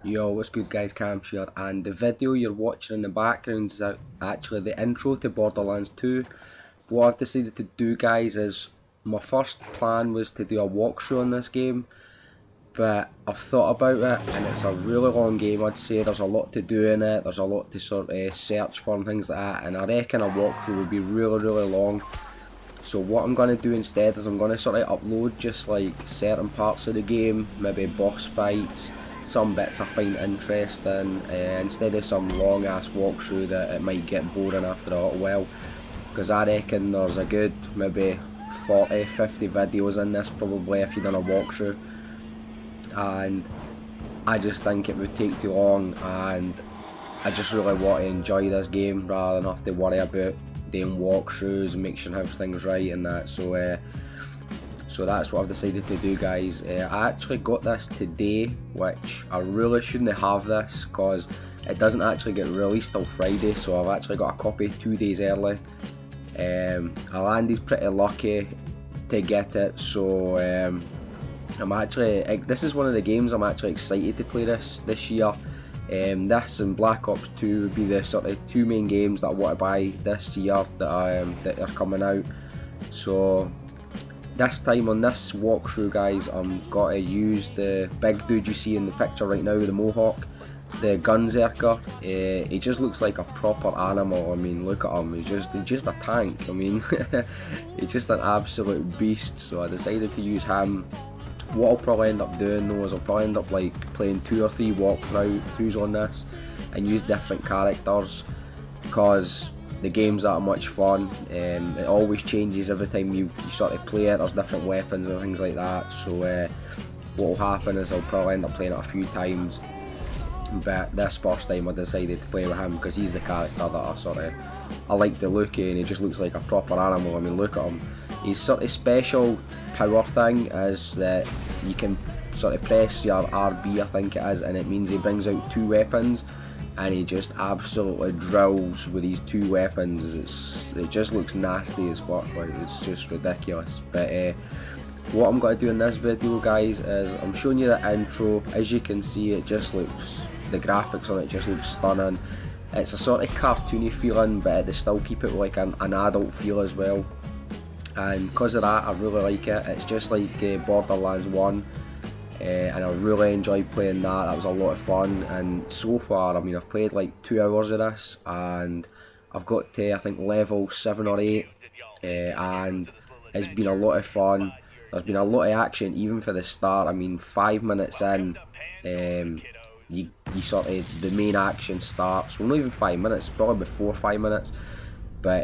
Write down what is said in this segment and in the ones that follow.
Yo, what's good guys, Camsh here, and the video you're watching in the background is actually the intro to Borderlands 2. What I've decided to do guys is, my first plan was to do a walkthrough on this game, but I've thought about it and it's a really long game. I'd say there's a lot to do in it, there's a lot to sort of search for and things like that, and I reckon a walkthrough would be really long. So what I'm going to do instead is I'm going to sort of upload just like certain parts of the game, maybe boss fights, some bits I find interesting, instead of some long ass walkthrough that it might get boring after a little while, because I reckon there's a good maybe 40-50 videos in this probably if you've done a walkthrough, and I just think it would take too long, and I just really want to enjoy this game rather than have to worry about doing walkthroughs and make sure everything's right and that. So that's what I've decided to do guys. I actually got this today, which I really shouldn't have this because it doesn't actually get released till Friday, so I've actually got a copy 2 days early. I landed pretty lucky to get it, so I'm actually, this is one of the games I'm actually excited to play this year. This and Black Ops 2 would be the sort of two main games that I want to buy this year that are coming out. So this time on this walkthrough guys, I'm got to use the big dude you see in the picture right now, the Mohawk, the Gunzerker. He just looks like a proper animal. I mean, look at him, he's just a tank. I mean, he's just an absolute beast, so I decided to use him. What I'll probably end up doing though is I'll probably end up like playing 2 or 3 walkthroughs on this and use different characters, because the game's that much fun. It always changes every time you sort of play it. There's different weapons and things like that, so what will happen is I'll probably end up playing it a few times, but this first time I decided to play with him because he's the character that I like the look of, and he just looks like a proper animal. I mean, look at him. His sort of special power thing is that you can sort of press your RB, I think it is, and it means he brings out 2 weapons, and he just absolutely drills with these 2 weapons. It just looks nasty as fuck, like it's just ridiculous. But what I'm going to do in this video guys is I'm showing you the intro. As you can see, it just looks, the graphics on it just looks stunning. It's a sort of cartoony feeling, but they still keep it like an adult feel as well, and because of that I really like it. It's just like Borderlands 1, and I really enjoyed playing that. That was a lot of fun, and so far, I mean, I've played like 2 hours of this and I've got to, I think, level 7 or 8, and it's been a lot of fun. There's been a lot of action even for the start. I mean, 5 minutes in, you sort of, the main action starts. Well, not even 5 minutes, probably before 5 minutes, but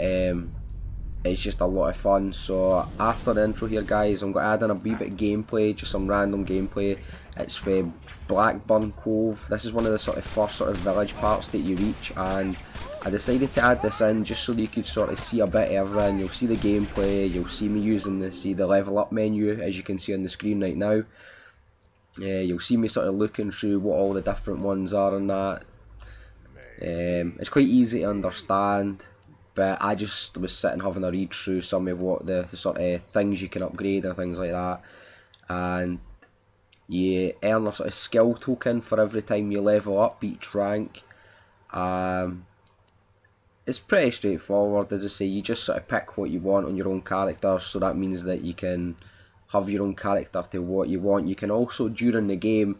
it's just a lot of fun. So after the intro here guys, I'm going to add in a wee bit of gameplay, just some random gameplay. It's for Blackburn Cove. This is one of the sort of first sort of village parts that you reach, and I decided to add this in just so that you could sort of see a bit of everything. You'll see the gameplay, you'll see me using the level up menu as you can see on the screen right now. You'll see me sort of looking through what all the different ones are and that. It's quite easy to understand, but I just was sitting having a read through some of what the sort of things you can upgrade and things like that, and you earn a sort of skill token for every time you level up each rank. It's pretty straightforward. As I say, you just sort of pick what you want on your own character, so that means that you can have your own character to what you want. You can also, during the game,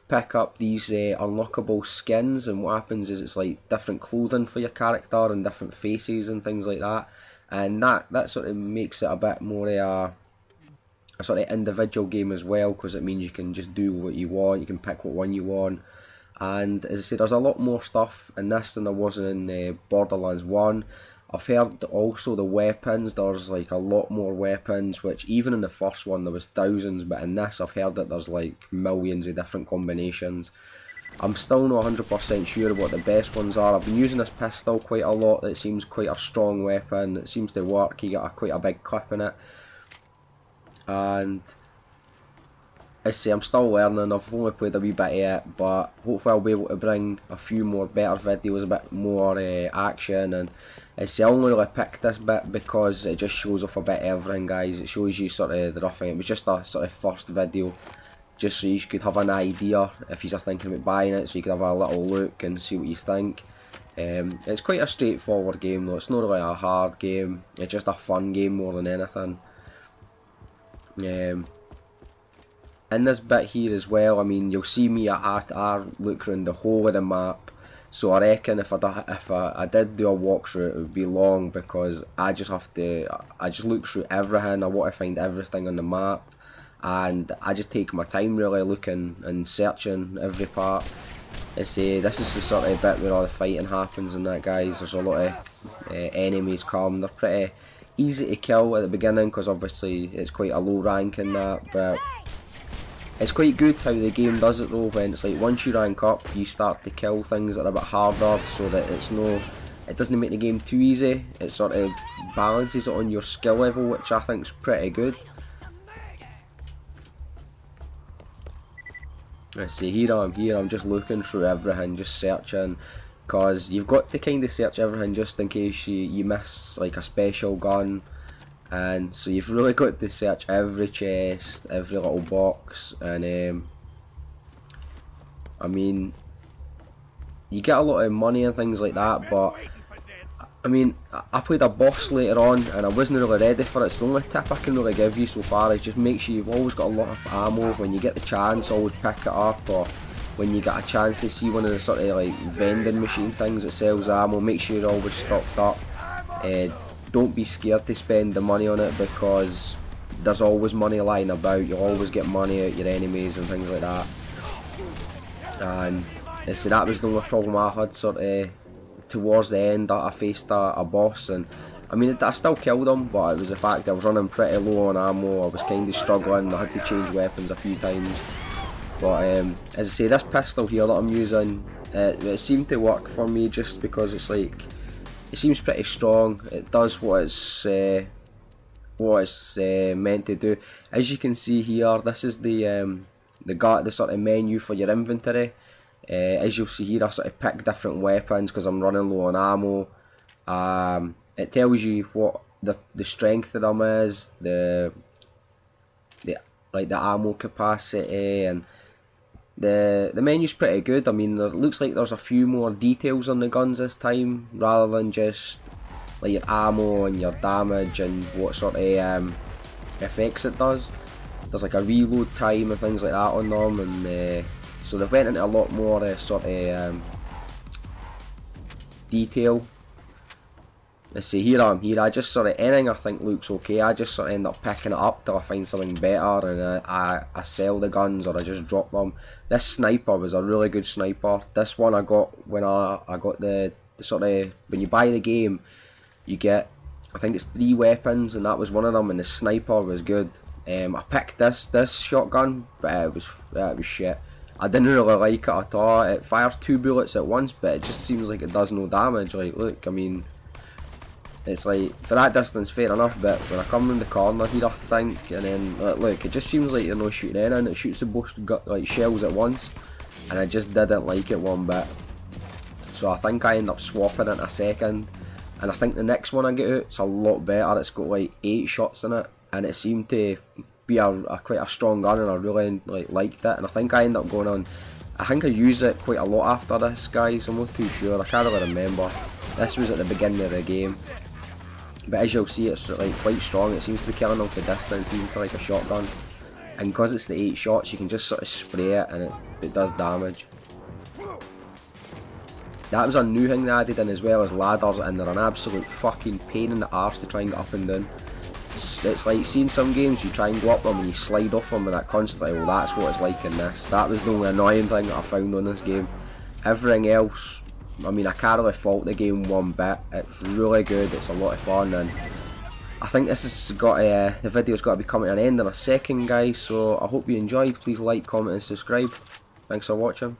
pick up these unlockable skins, and what happens is it's like different clothing for your character and different faces and things like that, and that sort of makes it a bit more a sort of individual game as well, because it means you can just do what you want, you can pick what one you want. And as I said, there's a lot more stuff in this than there was in Borderlands 1. I've heard also the weapons, there's like a lot more weapons, which even in the first one there was thousands, but in this I've heard that there's like millions of different combinations. I'm still not 100% sure what the best ones are. I've been using this pistol quite a lot. It seems quite a strong weapon, it seems to work, you get quite a big clip in it. And I say I'm still learning, I've only played a wee bit of it, but hopefully I'll be able to bring a few more better videos, a bit more action. And I say I only really picked this bit because it just shows off a bit of everything guys. It shows you sort of the roughing. It was just a sort of first video, just so you could have an idea if you're thinking about buying it, so you could have a little look and see what you think. It's quite a straightforward game though, it's not really a hard game, it's just a fun game more than anything. In this bit here as well, I mean, you'll see me, I look around the whole of the map, so I reckon if I did do a walkthrough it would be long, because I just look through everything, I want to find everything on the map, and I just take my time really looking and searching every part. This is the sort of bit where all the fighting happens and that, guys. There's a lot of enemies come, they're pretty easy to kill at the beginning because obviously it's quite a low rank in that, but it's quite good how the game does it though, when it's like once you rank up you start to kill things that are a bit harder, so that it doesn't make the game too easy, it sort of balances it on your skill level, which I think is pretty good. Let's see, here I'm just looking through everything, just searching, because you've got to kind of search everything just in case you miss like a special gun, and so you've really got to search every chest, every little box, and I mean, you get a lot of money and things like that, but I mean, I played a boss later on and I wasn't really ready for it, so the only tip I can really give you so far is just make sure you've always got a lot of ammo. When you get the chance, always pick it up, or when you get a chance to see one of the sort of like vending machine things that sells ammo, make sure you're always stocked up. Don't be scared to spend the money on it, because there's always money lying about, you'll always get money out your enemies and things like that. And so that was the only problem I had sort of towards the end. I faced a boss, and I mean I still killed him, but it was the fact that I was running pretty low on ammo, I was kind of struggling, I had to change weapons a few times. But as I say, this pistol here that I'm using, it seemed to work for me just because it's like, it seems pretty strong, it does what it's meant to do. As you can see here, this is the sort of menu for your inventory. As you'll see here, I sort of pick different weapons because I'm running low on ammo. It tells you what the strength of them is, the ammo capacity, and the menu's pretty good. I mean, it looks like there's a few more details on the guns this time, rather than just like your ammo and your damage and what sort of effects it does. There's like a reload time and things like that on them, and so they've went into a lot more sort of detail. Let's see, here I just sort of, anything I think looks okay, I just sort of end up picking it up till I find something better, and I sell the guns or I just drop them. This sniper was a really good sniper. This one I got when I got the sort of, when you buy the game, you get, I think it's 3 weapons, and that was one of them, and the sniper was good. I picked this shotgun, but it was shit. I didn't really like it at all. It fires 2 bullets at once, but it just seems like it does no damage. Like, look, I mean, it's like, for that distance fair enough, but when I come in the corner here I think, and then look, it just seems like you're not shooting anything, it shoots the both like shells at once, and I just didn't like it one bit. So I think I end up swapping it in a second, and I think the next one I get out, it's a lot better. It's got like 8 shots in it, and it seemed to be quite a strong gun, and I really liked it, and I think I end up going on, I think I use it quite a lot after this, guys. I'm not too sure, I can't really remember. This was at the beginning of the game, but as you'll see, it's like quite strong. It seems to be killing them for distance, even for like a shotgun, and because it's the 8 shots, you can just sort of spray it and it does damage. That was a new thing they added in, as well as ladders, and they're an absolute fucking pain in the arse to try and get up and down. It's like seeing some games you try and go up them and you slide off them and that constantly. Well, that's what it's like in this. That was the only annoying thing that I found on this game. Everything else, I mean, I can't really fault the game one bit. It's really good, it's a lot of fun, and I think this has got the video's got to be coming to an end in a second, guys. So I hope you enjoyed. Please like, comment and subscribe. Thanks for watching.